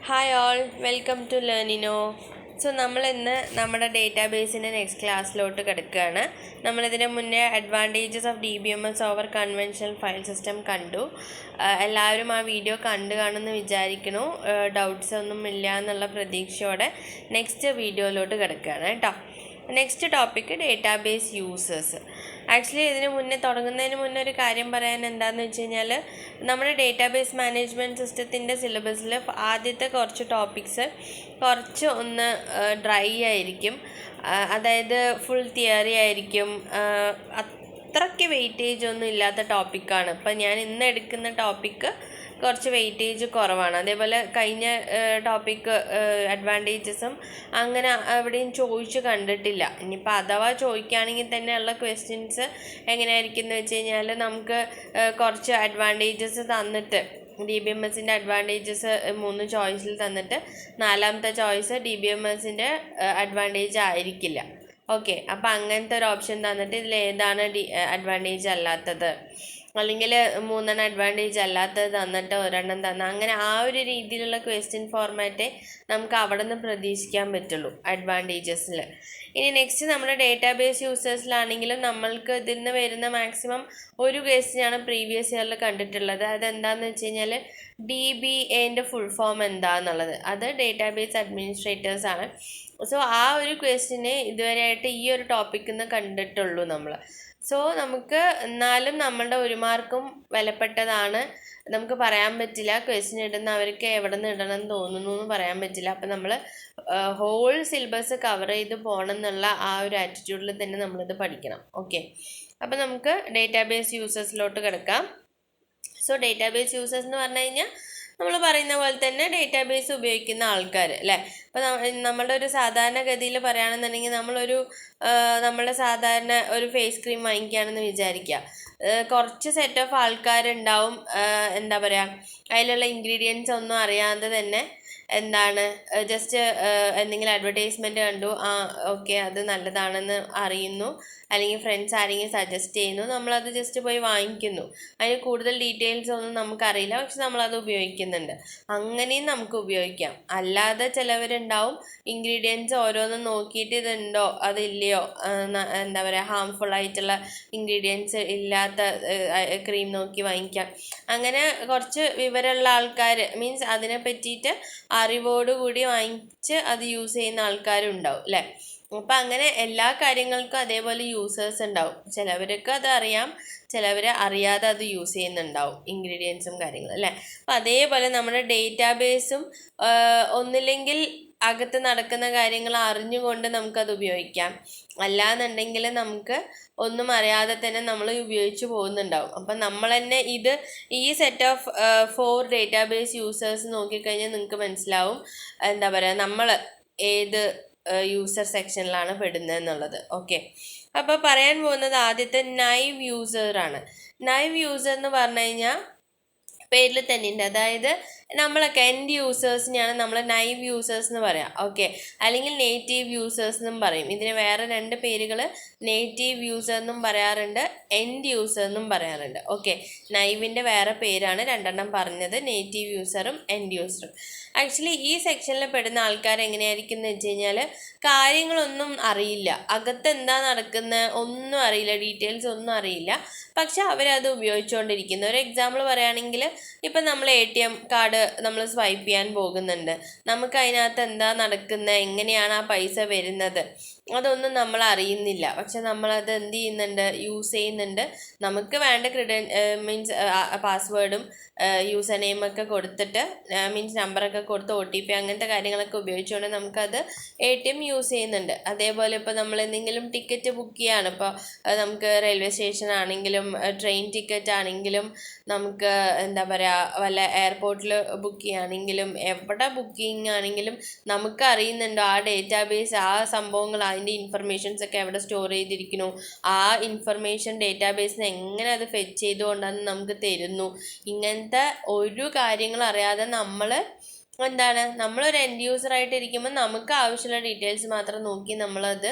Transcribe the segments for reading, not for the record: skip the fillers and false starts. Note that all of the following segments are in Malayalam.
ഹായ് ഓൾ, വെൽക്കം ടു ലേണിനോ. സോ നമ്മൾ ഇന്ന് നമ്മുടെ ഡേറ്റാബേസിൻ്റെ നെക്സ്റ്റ് ക്ലാസ്സിലോട്ട് കിടക്കുകയാണ്. നമ്മളിതിന് മുന്നേ advantages of DBMS over conventional file system കണ്ടു. എല്ലാവരും ആ വീഡിയോ കാണുമെന്ന് വിചാരിക്കുന്നു. ഡൗട്ട്സ് ഒന്നും ഇല്ല എന്നുള്ള പ്രതീക്ഷയോടെ നെക്സ്റ്റ് വീഡിയോയിലോട്ട് കിടക്കുകയാണ് കേട്ടോ. Next topic database users. Actually തുടങ്ങുന്നതിന് മുന്നേ ഒരു കാര്യം പറയാൻ എന്താണെന്ന് വെച്ച് കഴിഞ്ഞാൽ, നമ്മുടെ ഡേറ്റാബേസ് മാനേജ്മെൻറ്റ് സിസ്റ്റത്തിൻ്റെ സിലബസിൽ ആദ്യത്തെ കുറച്ച് ടോപ്പിക്സ് കുറച്ച് ഒന്ന് ഡ്രൈ ആയിരിക്കും. അതായത് ഫുൾ തിയറി ആയിരിക്കും. അത്രയ്ക്ക് വെയിറ്റേജ് ഒന്നും ഇല്ലാത്ത ടോപ്പിക്കാണ്. ഇപ്പം ഞാൻ ഇന്ന് എടുക്കുന്ന ടോപ്പിക്ക് കുറച്ച് വെയിറ്റേജ് കുറവാണ്. അതേപോലെ കഴിഞ്ഞ ടോപ്പിക്ക് അഡ്വാൻറ്റേജസും അങ്ങനെ എവിടെയും ചോദിച്ച് കണ്ടിട്ടില്ല. ഇനിയിപ്പോൾ അഥവാ ചോദിക്കുകയാണെങ്കിൽ തന്നെ ഉള്ള ക്വസ്റ്റ്യൻസ് എങ്ങനെയായിരിക്കും എന്ന് വെച്ച് കഴിഞ്ഞാൽ, നമുക്ക് കുറച്ച് അഡ്വാൻറ്റേജസ് തന്നിട്ട് DBMSൻ്റെ അഡ്വാൻറ്റേജസ് 3 ചോയ്സിൽ തന്നിട്ട് 4ാമത്തെ ചോയ്സ് DBMSൻ്റെ അഡ്വാൻറ്റേജ് ആയിരിക്കില്ല. ഓക്കെ, അപ്പോൾ അങ്ങനത്തെ ഒരു ഓപ്ഷൻ തന്നിട്ട് ഇതിൽ ഏതാണ് അഡ്വാൻറ്റേജ് അല്ലാത്തത്, അല്ലെങ്കിൽ 3 അഡ്വാൻറ്റേജ് അല്ലാത്തത് തന്നിട്ട് 1 തന്ന, അങ്ങനെ ആ ഒരു രീതിയിലുള്ള ക്വസ്റ്റ്യൻ ഫോർമാറ്റേ നമുക്ക് അവിടെ നിന്ന് പ്രതീക്ഷിക്കാൻ പറ്റുള്ളൂ അഡ്വാൻറ്റേജസിൽ. ഇനി നെക്സ്റ്റ് നമ്മുടെ ഡേറ്റാബേസ് യൂസേഴ്സിലാണെങ്കിലും നമ്മൾക്ക് ഇതിൽ നിന്ന് വരുന്ന മാക്സിമം ഒരു ക്വസ്റ്റ്യനാണ് പ്രീവിയസ് ഇയറിൽ കണ്ടിട്ടുള്ളത്. അതെന്താണെന്ന് വെച്ച് കഴിഞ്ഞാൽ DBAൻ്റെ ഫുൾ ഫോം എന്താണെന്നുള്ളത്. അത് ഡേറ്റാബേസ് അഡ്മിനിസ്ട്രേറ്റേഴ്സ് ആണ്. സോ ആ ഒരു ക്വസ്റ്റ്യന് ഇതുവരെയായിട്ട് ഈ ഒരു ടോപ്പിക്കിൽ നിന്ന് കണ്ടിട്ടുള്ളൂ നമ്മൾ. സോ നമുക്ക് എന്നാലും നമ്മളുടെ 1 മാർക്കും വിലപ്പെട്ടതാണ്. നമുക്ക് പറയാൻ പറ്റില്ല ക്വസ്റ്റ്യൻ ഇടുന്ന അവർക്ക് എവിടെ നിന്ന് ഇടണം എന്ന് തോന്നുന്നു എന്ന് പറയാൻ പറ്റില്ല. അപ്പം നമ്മൾ ഹോൾ സിലബസ് കവർ ചെയ്ത് പോകണം എന്നുള്ള ആ ഒരു ആറ്റിറ്റ്യൂഡിൽ തന്നെ നമ്മളിത് പഠിക്കണം. ഓക്കെ, അപ്പം നമുക്ക് ഡേറ്റാബേസ് യൂസേഴ്സിലോട്ട് കിടക്കാം. സോ ഡേറ്റാബേസ് യൂസേഴ്സ് എന്ന് പറഞ്ഞു കഴിഞ്ഞാൽ നമ്മൾ പറയുന്ന പോലെ തന്നെ ഡേറ്റാബേസ് ഉപയോഗിക്കുന്ന ആൾക്കാർ അല്ലേ. അപ്പോൾ നമ്മളുടെ ഒരു സാധാരണഗതിയിൽ പറയുകയാണെന്നുണ്ടെങ്കിൽ, നമ്മളുടെ സാധാരണ ഒരു ഫേസ് ക്രീം വാങ്ങിക്കുകയാണെന്ന് വിചാരിക്കുക. കുറച്ച് സെറ്റ് ഓഫ് ആൾക്കാരുണ്ടാവും, എന്താ പറയുക, അതിലുള്ള ഇൻഗ്രീഡിയൻസ് ഒന്നും അറിയാതെ തന്നെ ജസ്റ്റ് എന്തെങ്കിലും അഡ്വർടൈസ്മെൻറ്റ് കണ്ടു, ഓക്കെ അത് നല്ലതാണെന്ന് അറിയുന്നു, അല്ലെങ്കിൽ ഫ്രണ്ട്സ് ആരെങ്കിലും സജസ്റ്റ് ചെയ്യുന്നു, നമ്മളത് ജസ്റ്റ് പോയി വാങ്ങിക്കുന്നു. അതിന് കൂടുതൽ ഡീറ്റെയിൽസ് ഒന്നും നമുക്കറിയില്ല, പക്ഷെ നമ്മളത് ഉപയോഗിക്കുന്നുണ്ട്. അങ്ങനെയും നമുക്ക് ഉപയോഗിക്കാം. അല്ലാതെ ചിലവരുണ്ടാവും ഇൻഗ്രീഡിയൻസ് ഓരോന്നും നോക്കിയിട്ട് ഇതുണ്ടോ അതില്ലയോ, എന്താ പറയുക, ഹാംഫുൾ ആയിട്ടുള്ള ഇൻഗ്രീഡിയൻസ് ഇല്ലാത്ത ക്രീം നോക്കി വാങ്ങിക്കാം. അങ്ങനെ കുറച്ച് വിവരമുള്ള ആൾക്കാർ, മീൻസ് അതിനെ പറ്റിയിട്ട് അറിവോടുകൂടി വാങ്ങിച്ച് അത് യൂസ് ചെയ്യുന്ന ആൾക്കാരുണ്ടാവും അല്ലേ. അപ്പം അങ്ങനെ എല്ലാ കാര്യങ്ങൾക്കും അതേപോലെ യൂസേഴ്സ് ഉണ്ടാവും. ചിലവർക്ക് അത് അറിയാം, ചിലവർ അറിയാതെ അത് യൂസ് ചെയ്യുന്നുണ്ടാവും, ഇൻഗ്രീഡിയൻസും കാര്യങ്ങളും അല്ലേ. അപ്പം അതേപോലെ നമ്മുടെ ഡേറ്റാബേസും ഒന്നില്ലെങ്കിൽ അകത്ത് നടക്കുന്ന കാര്യങ്ങൾ അറിഞ്ഞുകൊണ്ട് നമുക്കത് ഉപയോഗിക്കാം. അല്ലാന്നുണ്ടെങ്കിൽ നമുക്ക് ഒന്നും അറിയാതെ തന്നെ നമ്മൾ ഉപയോഗിച്ച് പോകുന്നുണ്ടാവും. അപ്പം നമ്മൾ തന്നെ ഈ സെറ്റ് ഓഫ് 4 ഡേറ്റാബേസ് യൂസേഴ്സ് നോക്കിക്കഴിഞ്ഞാൽ നിങ്ങൾക്ക് മനസ്സിലാവും, എന്താ പറയുക, നമ്മൾ ഏത് യൂസർ സെക്ഷനിലാണ് പെടുന്നത് എന്നുള്ളത്. ഓക്കെ, അപ്പോൾ പറയാൻ പോകുന്നത് ആദ്യത്തെ നൈവ് യൂസറാണ്. നൈവ് യൂസർ എന്ന് പറഞ്ഞു കഴിഞ്ഞാൽ പേരിൽ തന്നെ ഉണ്ട്. അതായത് നമ്മളൊക്കെ എൻഡ് യൂസേഴ്സിനെയാണ് നമ്മൾ നൈവ് യൂസേഴ്സ് എന്ന് പറയാം. ഓക്കെ, അല്ലെങ്കിൽ നേറ്റീവ് യൂസേഴ്സ് എന്നും പറയും. ഇതിന് വേറെ 2 പേരുകൾ, നേറ്റീവ് യൂസർ എന്നും പറയാറുണ്ട്, എൻഡ് യൂസർ എന്നും പറയാറുണ്ട്. ഓക്കെ, നൈവിൻ്റെ വേറെ പേരാണ് 2 പറഞ്ഞത്, നേറ്റീവ് യൂസറും എൻഡ് യൂസറും. ആക്ച്വലി ഈ സെക്ഷനിൽ പെടുന്ന ആൾക്കാർ എങ്ങനെയായിരിക്കും എന്ന് വെച്ച് കഴിഞ്ഞാൽ, കാര്യങ്ങളൊന്നും അറിയില്ല, അകത്ത് എന്താ നടക്കുന്നത് ഒന്നും അറിയില്ല, ഡീറ്റെയിൽസ് ഒന്നും അറിയില്ല, പക്ഷെ അവരത് ഉപയോഗിച്ചുകൊണ്ടിരിക്കുന്നു. ഒരു എക്സാമ്പിൾ പറയുകയാണെങ്കിൽ, ഇപ്പം നമ്മൾ ATM കാർഡ് നമ്മൾ സ്വൈപ്പ് ചെയ്യാൻ പോകുന്നുണ്ട്, നമുക്ക് അതിനകത്ത് എന്താ നടക്കുന്നത്, എങ്ങനെയാണ് ആ പൈസ വരുന്നത്, അതൊന്നും നമ്മൾ അറിയുന്നില്ല. പക്ഷെ നമ്മളത് എന്ത് ചെയ്യുന്നുണ്ട്, യൂസ് ചെയ്യുന്നുണ്ട്. നമുക്ക് വേണ്ട മീൻസ് പാസ്വേഡും യൂസർ നെയിമൊക്കെ കൊടുത്തിട്ട്, മീൻസ് നമ്പറൊക്കെ കൊടുത്ത് OTP അങ്ങനത്തെ കാര്യങ്ങളൊക്കെ ഉപയോഗിച്ചുകൊണ്ട് നമുക്കത് ATM യൂസ് ചെയ്യുന്നുണ്ട്. അതേപോലെ ഇപ്പോൾ നമ്മൾ എന്തെങ്കിലും ടിക്കറ്റ് ബുക്ക് ചെയ്യുകയാണ്, ഇപ്പോൾ നമുക്ക് റെയിൽവേ സ്റ്റേഷൻ ആണെങ്കിലും ട്രെയിൻ ടിക്കറ്റ് ആണെങ്കിലും, നമുക്ക് എന്താ പറയുക, വല്ല എയർപോർട്ടിൽ ബുക്ക് ചെയ്യുകയാണെങ്കിലും എവിടെ ബുക്കിംഗ് ആണെങ്കിലും നമുക്ക് അറിയുന്നുണ്ടോ ആ ഡേറ്റാബേസ്, ആ സംഭവങ്ങൾ, അതിൻ്റെ ഇൻഫർമേഷൻസ് ഒക്കെ എവിടെ സ്റ്റോർ ചെയ്തിരിക്കുന്നു, ആ ഇൻഫർമേഷൻ ഡേറ്റാബേസിന് എങ്ങനെ അത് ഫെച്ച് ചെയ്തുകൊണ്ടാണ് നമുക്ക് തരുന്നു. ഇങ്ങനത്തെ ഒരു കാര്യങ്ങൾ അറിയാതെ നമ്മളൊരു എൻഡ് യൂസറായിട്ട് ഇരിക്കുമ്പോൾ നമുക്ക് ആവശ്യമുള്ള ഡീറ്റെയിൽസ് മാത്രം നോക്കി നമ്മളത്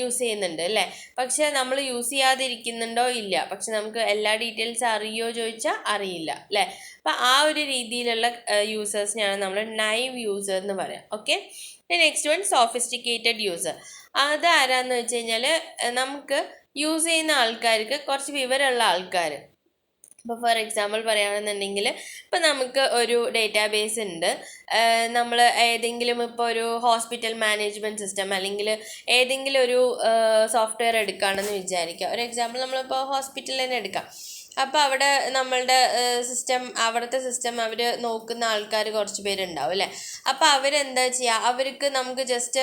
യൂസ് ചെയ്യുന്നുണ്ട് അല്ലേ. പക്ഷെ നമ്മൾ യൂസ് ചെയ്യാതിരിക്കുന്നുണ്ടോ? ഇല്ല. പക്ഷെ നമുക്ക് എല്ലാ ഡീറ്റെയിൽസ് അറിയോ ചോദിച്ചാൽ അറിയില്ല അല്ലേ. അപ്പോൾ ആ ഒരു രീതിയിലുള്ള യൂസേഴ്സിനെയാണ് നമ്മൾ നൈവ് യൂസർ എന്ന് പറയാം. Okay, next one sophisticated user. അത് ആരാന്ന് വെച്ച് കഴിഞ്ഞാൽ നമുക്ക് യൂസ് ചെയ്യുന്ന ആൾക്കാർക്ക് കുറച്ച് വിവരമുള്ള ആൾക്കാർ. ഇപ്പോൾ ഫോർ എക്സാമ്പിൾ പറയുകയാണെന്നുണ്ടെങ്കിൽ ഇപ്പോൾ നമുക്ക് ഒരു ഡേറ്റാബേസ് ഉണ്ട്, നമ്മൾ ഏതെങ്കിലും ഇപ്പോൾ ഒരു ഹോസ്പിറ്റൽ മാനേജ്മെൻറ്റ് സിസ്റ്റം അല്ലെങ്കിൽ ഏതെങ്കിലും ഒരു സോഫ്റ്റ്വെയർ എടുക്കുകയാണെന്ന് വിചാരിക്കുക. ഒരു എക്സാമ്പിൾ നമ്മളിപ്പോൾ ഹോസ്പിറ്റലിൽ തന്നെ എടുക്കാം. അപ്പോൾ അവിടെ നമ്മളുടെ അവിടുത്തെ സിസ്റ്റം അവർ നോക്കുന്ന ആൾക്കാർ കുറച്ച് പേരുണ്ടാവും അല്ലേ. അപ്പോൾ അവരെന്താ ചെയ്യുക, അവർക്ക് നമുക്ക് ജസ്റ്റ്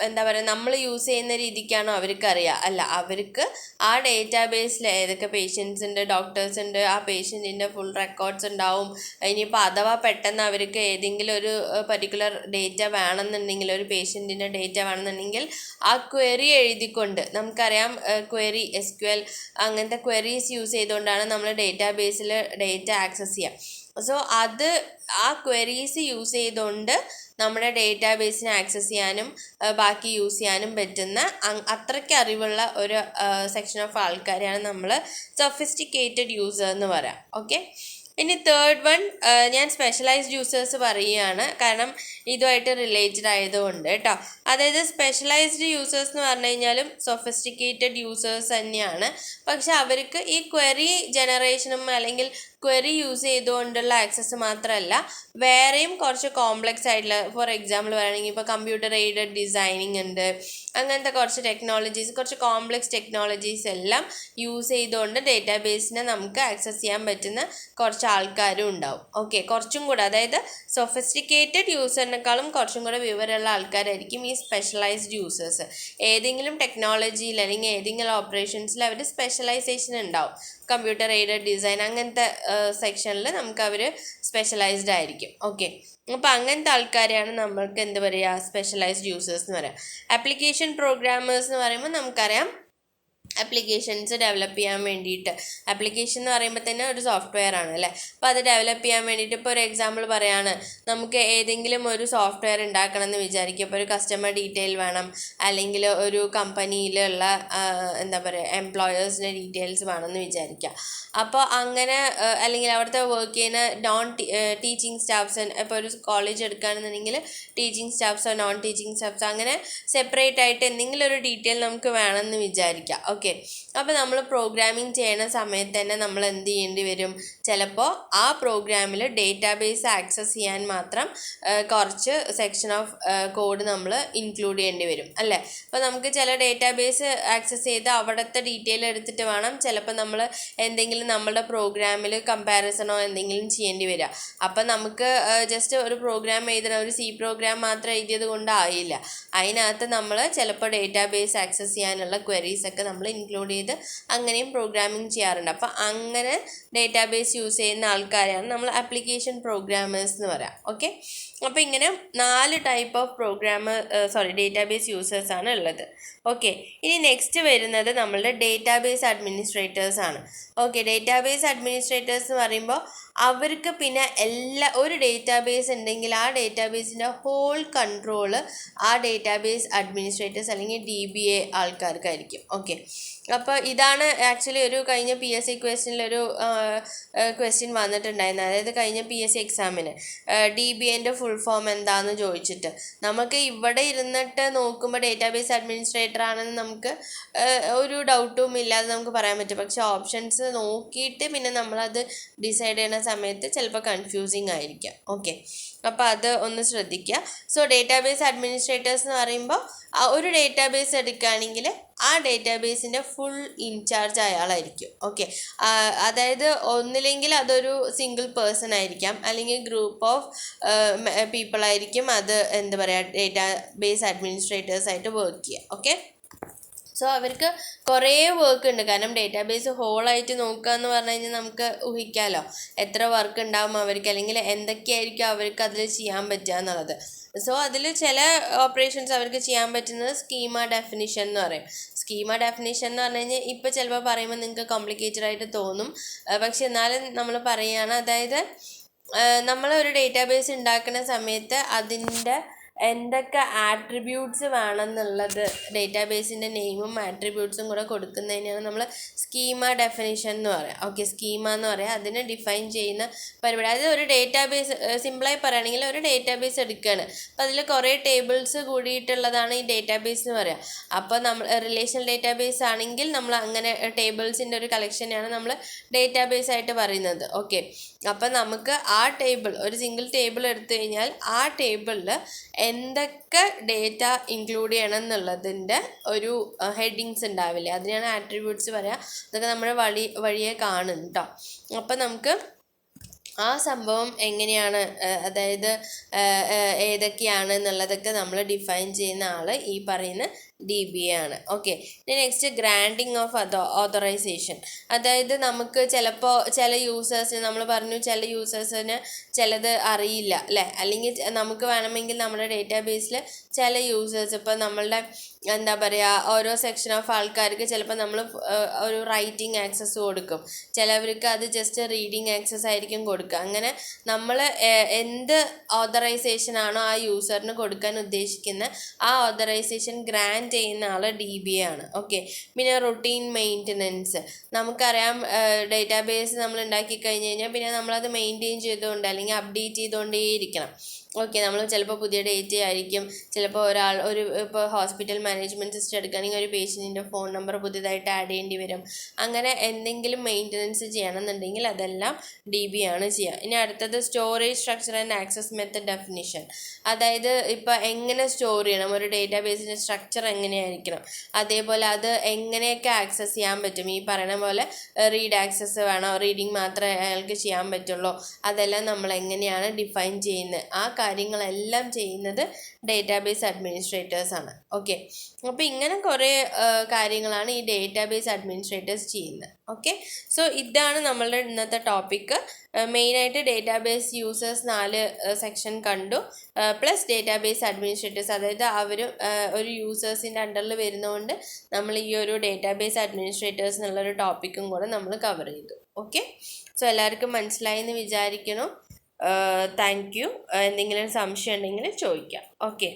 എന്താ പറയുക, നമ്മൾ യൂസ് ചെയ്യുന്ന രീതിക്കാണോ അവർക്കറിയാം? അല്ല, അവർക്ക് ആ ഡേറ്റാബേസിൽ ഏതൊക്കെ പേഷ്യൻസ് ഉണ്ട്, ഡോക്ടേഴ്സ് ഉണ്ട്, ആ പേഷ്യൻറ്റിൻ്റെ ഫുൾ റെക്കോർഡ്സ് ഉണ്ടാവും. ഇനിയിപ്പോൾ അഥവാ പെട്ടെന്ന് അവർക്ക് ഏതെങ്കിലും ഒരു പർട്ടിക്കുലർ ഡേറ്റ വേണമെന്നുണ്ടെങ്കിൽ, ഒരു പേഷ്യൻറ്റിൻ്റെ ഡേറ്റ വേണമെന്നുണ്ടെങ്കിൽ ആ ക്വറി എഴുതിക്കൊണ്ട്, നമുക്കറിയാം ക്വറി SQL അങ്ങനത്തെ ക്വറീസ് യൂസ് ചെയ്തുകൊണ്ടാണ് നമ്മൾ ഡേറ്റാബേസിൽ ഡേറ്റ ആക്സസ് ചെയ്യുക. സോ ആ ക്വറീസ് യൂസ് ചെയ്തുകൊണ്ട് നമ്മുടെ ഡേറ്റാബേസിനെ ആക്സസ് ചെയ്യാനും ബാക്കി യൂസ് ചെയ്യാനും പറ്റുന്ന അത്രയ്ക്ക് അറിവുള്ള ഒരു സെക്ഷൻ ഓഫ് ആൾക്കാരെയാണ് നമ്മൾ സൊഫിസ്റ്റിക്കേറ്റഡ് യൂസർ എന്ന് പറയാം. ഓക്കെ, ഇനി തേർഡ് വൺ ഞാൻ സ്പെഷ്യലൈസ്ഡ് യൂസേഴ്സ് പറയുകയാണ്, കാരണം ഇതുമായിട്ട് റിലേറ്റഡ് ആയതുകൊണ്ട് കേട്ടോ. അതായത് സ്പെഷ്യലൈസ്ഡ് യൂസേഴ്സ് എന്ന് പറഞ്ഞു കഴിഞ്ഞാലും സൊഫിസ്റ്റിക്കേറ്റഡ് യൂസേഴ്സ് തന്നെയാണ്. പക്ഷെ അവർക്ക് ഈ ക്വറി ജനറേഷനും അല്ലെങ്കിൽ ക്വറി യൂസ് ചെയ്തുകൊണ്ടുള്ള ആക്സസ് മാത്രമല്ല, വേറെയും കുറച്ച് കോംപ്ലക്സ് ആയിട്ടുള്ള, ഫോർ എക്സാമ്പിൾ പറയുകയാണെങ്കിൽ ഇപ്പോൾ കമ്പ്യൂട്ടർ എയ്ഡഡ് ഡിസൈനിങ് ഉണ്ട്, അങ്ങനത്തെ കുറച്ച് ടെക്നോളജീസ്, കുറച്ച് കോംപ്ലക്സ് ടെക്നോളജീസ് എല്ലാം യൂസ് ചെയ്തുകൊണ്ട് ഡേറ്റാബേസിനെ നമുക്ക് ആക്സസ് ചെയ്യാൻ പറ്റുന്ന കുറച്ച് ആൾക്കാരും ഉണ്ടാവും. ഓക്കെ, കുറച്ചും കൂടെ, അതായത് സൊഫിസ്റ്റിക്കേറ്റഡ് യൂസറിനേക്കാളും കുറച്ചും കൂടെ വിവരമുള്ള ആൾക്കാരായിരിക്കും ഈ സ്പെഷ്യലൈസ്ഡ് യൂസേഴ്സ്. ഏതെങ്കിലും ടെക്നോളജിയിൽ അല്ലെങ്കിൽ ഏതെങ്കിലും ഓപ്പറേഷൻസിൽ അവർ സ്പെഷ്യലൈസേഷൻ ഉണ്ടാവും. കമ്പ്യൂട്ടർ എയ്ഡഡ് ഡിസൈൻ അങ്ങനത്തെ സെക്ഷനിൽ നമുക്ക് അവർ സ്പെഷ്യലൈസ്ഡ് ആയിരിക്കും. ഓക്കെ, അപ്പോൾ അങ്ങനത്തെ ആൾക്കാരെയാണ് നമ്മൾക്ക് എന്ത് പറയുക, സ്പെഷ്യലൈസ്ഡ് യൂസേഴ്സ് എന്ന് പറയാം. ആപ്ലിക്കേഷൻ പ്രോഗ്രാമേഴ്സ് എന്ന് പറയുമ്പോൾ നമുക്കറിയാം ആപ്ലിക്കേഷൻസ് ഡെവലപ്പ് ചെയ്യാൻ വേണ്ടിയിട്ട്, ആപ്ലിക്കേഷൻ എന്ന് പറയുമ്പോൾ തന്നെ ഒരു സോഫ്റ്റ്വെയർ ആണ് അല്ലേ. അപ്പോൾ അത് ഡെവലപ്പ് ചെയ്യാൻ വേണ്ടിയിട്ട്, ഇപ്പോൾ ഒരു എക്സാമ്പിൾ പറയാണ്, നമുക്ക് ഏതെങ്കിലും ഒരു സോഫ്റ്റ്വെയർ ഉണ്ടാക്കണം എന്ന് വിചാരിക്കുക. ഇപ്പോൾ ഒരു കസ്റ്റമർ ഡീറ്റെയിൽ വേണം, അല്ലെങ്കിൽ ഒരു കമ്പനിയിലുള്ള എന്താ പറയുക എംപ്ലോയേഴ്സിൻ്റെ ഡീറ്റെയിൽസ് വേണമെന്ന് വിചാരിക്കുക. അപ്പോൾ അങ്ങനെ അല്ലെങ്കിൽ അവിടുത്തെ വർക്ക് ചെയ്യുന്ന ടീച്ചിങ് സ്റ്റാഫ്സ്, ഇപ്പോൾ ഒരു കോളേജ് എടുക്കുകയാണെന്നുണ്ടെങ്കിൽ ടീച്ചിങ് സ്റ്റാഫ്സോ നോൺ ടീച്ചിങ് സ്റ്റാഫ്സോ അങ്ങനെ സെപ്പറേറ്റ് ആയിട്ട് എന്തെങ്കിലും ഒരു ഡീറ്റെയിൽ നമുക്ക് വേണമെന്ന് വിചാരിക്കാം. ഓക്കെ, അപ്പോൾ നമ്മൾ പ്രോഗ്രാമിംഗ് ചെയ്യുന്ന സമയത്ത് തന്നെ നമ്മൾ എന്ത് ചെയ്യേണ്ടി വരും, ചിലപ്പോൾ ആ പ്രോഗ്രാമിൽ ഡേറ്റാബേസ് ആക്സസ് ചെയ്യാൻ മാത്രം കുറച്ച് സെക്ഷൻ ഓഫ് കോഡ് നമ്മൾ ഇൻക്ലൂഡ് ചെയ്യേണ്ടി വരും അല്ലേ. അപ്പോൾ നമുക്ക് ചില ഡേറ്റാബേസ് ആക്സസ് ചെയ്ത് അവിടുത്തെ ഡീറ്റെയിൽ എടുത്തിട്ട് വേണം ചിലപ്പോൾ നമ്മൾ എന്തെങ്കിലും നമ്മുടെ പ്രോഗ്രാമിൽ കമ്പാരിസണോ എന്തെങ്കിലും ചെയ്യേണ്ടി വരിക. അപ്പം നമുക്ക് ജസ്റ്റ് ഒരു പ്രോഗ്രാം എഴുതണം, ഒരു C പ്രോഗ്രാം മാത്രം എഴുതിയത് കൊണ്ടായില്ല. അതിനകത്ത് നമ്മൾ ചിലപ്പോൾ ഡേറ്റാബേസ് ആക്സസ് ചെയ്യാനുള്ള ക്വരീസൊക്കെ നമ്മൾ ഇൻക്ലൂഡ് ചെയ്ത് അങ്ങനെയും പ്രോഗ്രാമിംഗ് ചെയ്യാറുണ്ട്. അപ്പം അങ്ങനെ ഡേറ്റാബേസ് യൂസ് ചെയ്യുന്ന ആൾക്കാരെയാണ് നമ്മൾ ആപ്ലിക്കേഷൻ പ്രോഗ്രാമേഴ്സ് എന്ന് പറയാം. ഓക്കെ, അപ്പോൾ ഇങ്ങനെ 4 ടൈപ്പ് ഓഫ് ഡേറ്റാബേസ് യൂസേഴ്സാണ് ഉള്ളത്. ഓക്കെ, ഇനി നെക്സ്റ്റ് വരുന്നത് നമ്മളുടെ ഡേറ്റാബേസ് അഡ്മിനിസ്ട്രേറ്റേഴ്സ് ആണ്. ഓക്കെ, ഡേറ്റാബേസ് അഡ്മിനിസ്ട്രേറ്റേഴ്സ് എന്ന് പറയുമ്പോൾ അവർക്ക് പിന്നെ ഒരു ഡേറ്റാബേസ് ഉണ്ടെങ്കിൽ ആ ഡേറ്റാബേസിൻ്റെ ഹോൾ കൺട്രോള് ആ ഡേറ്റാബേസ് അഡ്മിനിസ്ട്രേറ്റേഴ്സ് അല്ലെങ്കിൽ DBA ആൾക്കാർക്കായിരിക്കും. ഓക്കെ, അപ്പോൾ ഇതാണ് ആക്ച്വലി ഒരു കഴിഞ്ഞ PSC ക്വസ്റ്റ്യനിലൊരു ക്വസ്റ്റ്യൻ വന്നിട്ടുണ്ടായിരുന്നു. അതായത് കഴിഞ്ഞ PSC എക്സാമിന് DBAൻ്റെ ഫുൾ ഫോം എന്താണെന്ന് ചോദിച്ചിട്ട് നമുക്ക് ഇവിടെ ഇരുന്നിട്ട് നോക്കുമ്പോൾ ഡേറ്റാബേസ് അഡ്മിനിസ്ട്രേറ്റർ ആണെന്ന് നമുക്ക് ഒരു ഡൗട്ടും ഇല്ലാതെ നമുക്ക് പറയാൻ പറ്റും. പക്ഷേ ഓപ്ഷൻസ് നോക്കിയിട്ട് പിന്നെ നമ്മളത് ഡിസൈഡ് ചെയ്യുന്ന സമയത്ത് ചിലപ്പോൾ കൺഫ്യൂസിങ് ആയിരിക്കാം. ഓക്കെ, അപ്പോൾ അത് ഒന്ന് ശ്രദ്ധിക്കുക. സോ ഡേറ്റാബേസ് അഡ്മിനിസ്ട്രേറ്റേഴ്സ് എന്ന് പറയുമ്പോൾ ഒരു ഡേറ്റാബേസ് എടുക്കുകയാണെങ്കിൽ ആ ഡേറ്റാബേസിൻ്റെ ഫുൾ ഇൻചാർജ് അയാളായിരിക്കും. ഓക്കെ, അതായത് ഒന്നില്ലെങ്കിൽ അതൊരു സിംഗിൾ പേഴ്സൺ ആയിരിക്കാം, അല്ലെങ്കിൽ ഗ്രൂപ്പ് ഓഫ് പീപ്പിൾ ആയിരിക്കും അത് എന്താ പറയുക ഡേറ്റാബേസ് അഡ്മിനിസ്ട്രേറ്റേഴ്സ് ആയിട്ട് വർക്ക് ചെയ്യുക. ഓക്കെ, സോ അവർക്ക് കുറേ വർക്ക് ഉണ്ട്. കാരണം ഡേറ്റാബേസ് ഹോളായിട്ട് നോക്കുക എന്ന് പറഞ്ഞു കഴിഞ്ഞാൽ നമുക്ക് ഊഹിക്കാമല്ലോ എത്ര വർക്ക് ഉണ്ടാവും അവർക്ക്, അല്ലെങ്കിൽ എന്തൊക്കെയായിരിക്കും അവർക്ക് അതിൽ ചെയ്യാൻ പറ്റുക എന്നുള്ളത്. സോ അതിൽ ചില ഓപ്പറേഷൻസ് അവർക്ക് ചെയ്യാൻ പറ്റുന്നത് സ്കീമ ഡെഫിനിഷൻ എന്ന് പറയും. സ്കീമ ഡെഫിനിഷൻ എന്ന് പറഞ്ഞു കഴിഞ്ഞാൽ ഇപ്പോൾ ചിലപ്പോൾ പറയുമ്പോൾ നിങ്ങൾക്ക് കോംപ്ലിക്കേറ്റഡ് ആയിട്ട് തോന്നും, പക്ഷെ എന്നാലും നമ്മൾ പറയുകയാണ്. അതായത് നമ്മൾ ഒരു ഡേറ്റാബേസ് ഉണ്ടാക്കുന്ന സമയത്ത് അതിൻ്റെ എന്തൊക്കെ ആട്രിബ്യൂട്ട്സ് വേണമെന്നുള്ളത് ഡേറ്റാബേസിൻ്റെ നെയിമും ആട്രിബ്യൂട്ട്സും കൂടെ കൊടുക്കുന്നതിനാണ് നമ്മൾ സ്കീമ ഡെഫിനിഷൻ എന്ന് പറയാം. ഓക്കെ, സ്കീമ എന്ന് പറയാം. അതിനെ ഡിഫൈൻ ചെയ്യുന്ന പരിപാടി. അതായത് ഒരു ഡേറ്റാബേസ്, സിമ്പിളായി പറയുകയാണെങ്കിൽ ഒരു ഡേറ്റാബേസ് എടുക്കുകയാണ്. അപ്പോൾ അതിൽ കുറേ ടേബിൾസ് കൂടിയിട്ടുള്ളതാണ് ഈ ഡേറ്റാബേസ് എന്ന് പറയുക. അപ്പോൾ നമ്മൾ റിലേഷണൽ ഡേറ്റാബേസ് ആണെങ്കിൽ നമ്മൾ അങ്ങനെ ടേബിൾസിൻ്റെ ഒരു കളക്ഷനെയാണ് നമ്മൾ ഡേറ്റാബേസ് ആയിട്ട് പറയുന്നത്. ഓക്കെ, അപ്പം നമുക്ക് ആ ടേബിൾ, ഒരു സിംഗിൾ ടേബിൾ എടുത്തു കഴിഞ്ഞാൽ ആ ടേബിളിൽ എന്തൊക്കെ ഡേറ്റ ഇൻക്ലൂഡ് ചെയ്യണം എന്നുള്ളതിൻ്റെ ഒരു ഹെഡിങ്സ് ഉണ്ടാവില്ലേ, അതിനെയാണ് ആട്രിബ്യൂട്ട്സ് പറയുക. അതൊക്കെ നമ്മൾ വഴിയെ കാണും കേട്ടോ. അപ്പം നമുക്ക് ആ സംഭവം എങ്ങനെയാണ്, അതായത് ഏതൊക്കെയാണ് എന്നുള്ളതൊക്കെ നമ്മൾ ഡിഫൈൻ ചെയ്യുന്ന ആൾ ഈ പറയുന്ന DBA ആണ്. ഓക്കെ, ഇനി നെക്സ്റ്റ് ഗ്രാൻഡിങ് ഓഫ് ഓതറൈസേഷൻ. അതായത് നമുക്ക് ചിലപ്പോൾ ചില യൂസേഴ്സിന്, നമ്മൾ പറഞ്ഞു ചില യൂസേഴ്സിന് ചിലത് അറിയില്ല അല്ലേ, അല്ലെങ്കിൽ നമുക്ക് വേണമെങ്കിൽ നമ്മുടെ ഡേറ്റാബേസിൽ ചില യൂസേഴ്സ്, ഇപ്പോൾ നമ്മളുടെ എന്താ പറയുക, ഓരോ സെക്ഷൻ ഓഫ് ആൾക്കാർക്ക് ചിലപ്പോൾ നമ്മൾ ഒരു റൈറ്റിംഗ് ആക്സസ് കൊടുക്കും, ചിലവർക്ക് അത് ജസ്റ്റ് റീഡിങ് ആക്സസ് ആയിരിക്കും കൊടുക്കുക. അങ്ങനെ നമ്മൾ എന്ത് ഓതറൈസേഷൻ ആണോ ആ യൂസറിന് കൊടുക്കാൻ ഉദ്ദേശിക്കുന്ന ആ ഓതറൈസേഷൻ ഗ്രാൻഡ് ചെയ്യുന്ന ആൾ DBA ആണ്. ഓക്കെ, പിന്നെ റൊട്ടീൻ മെയിൻ്റനൻസ്. നമുക്കറിയാം ഡേറ്റാബേസ് നമ്മൾ ഉണ്ടാക്കി കഴിഞ്ഞ് കഴിഞ്ഞാൽ പിന്നെ നമ്മളത് മെയിൻറ്റെയിൻ ചെയ്തുകൊണ്ട് അല്ലെങ്കിൽ അപ്ഡേറ്റ് ചെയ്തുകൊണ്ടേയിരിക്കണം. ഓക്കെ, നമ്മൾ ചിലപ്പോൾ പുതിയ ഡേറ്റ ആയിരിക്കും, ചിലപ്പോൾ ഇപ്പോൾ ഹോസ്പിറ്റൽ മാനേജ്മെൻറ്റ് സിസ്റ്റം എടുക്കുകയാണെങ്കിൽ ഒരു പേഷ്യൻറ്റിൻ്റെ ഫോൺ നമ്പർ പുതിയതായിട്ട് ആഡ് ചെയ്യേണ്ടി വരും. അങ്ങനെ എന്തെങ്കിലും മെയിൻ്റനൻസ് ചെയ്യണമെന്നുണ്ടെങ്കിൽ അതെല്ലാം DBA ആണ് ചെയ്യുക. ഇനി അടുത്തത് storage structure and access method definition. അതായത് ഇപ്പോൾ എങ്ങനെ സ്റ്റോർ ചെയ്യണം, ഒരു ഡേറ്റാബേസിൻ്റെ സ്ട്രക്ചർ എങ്ങനെയായിരിക്കണം, അതേപോലെ അത് എങ്ങനെയൊക്കെ ആക്സസ് ചെയ്യാൻ പറ്റും. ഈ പറയുന്ന പോലെ റീഡ് ആക്സസ് വേണോ, റീഡിങ് മാത്രമേ അയാൾക്ക് ചെയ്യാൻ പറ്റുള്ളൂ, അതെല്ലാം നമ്മൾ എങ്ങനെയാണ് ഡിഫൈൻ ചെയ്യുന്നത്, ആ കാര്യങ്ങളെല്ലാം ചെയ്യുന്നത് ഡേറ്റാബേസ് അഡ്മിനിസ്ട്രേറ്റേഴ്സാണ്. ഓക്കെ, അപ്പോൾ ഇങ്ങനെ കുറേ കാര്യങ്ങളാണ് ഈ ഡേറ്റാബേസ് അഡ്മിനിസ്ട്രേറ്റേഴ്സ് ചെയ്യുന്നത്. ഓക്കെ, സോ ഇതാണ് നമ്മളുടെ ഇന്നത്തെ ടോപ്പിക്ക്. മെയിനായിട്ട് ഡേറ്റാബേസ് യൂസേഴ്സ് 4 സെക്ഷൻ കണ്ടു, പ്ലസ് ഡേറ്റാബേസ് അഡ്മിനിസ്ട്രേറ്റേഴ്സ്, അതായത് അവർ ഒരു യൂസേഴ്സിൻ്റെ അണ്ടറിൽ വരുന്നതുകൊണ്ട് നമ്മൾ ഈ ഒരു ഡേറ്റാബേസ് അഡ്മിനിസ്ട്രേറ്റേഴ്സ് എന്നുള്ളൊരു ടോപ്പിക്കും കൂടെ നമ്മൾ കവർ ചെയ്തു. ഓക്കെ, സോ എല്ലാവർക്കും മനസ്സിലായി എന്ന് വിചാരിക്കണം. Thank you. എന്തെങ്കിലും സംശയം ഉണ്ടെങ്കിൽ ചോദിക്കാം. ഓക്കെ.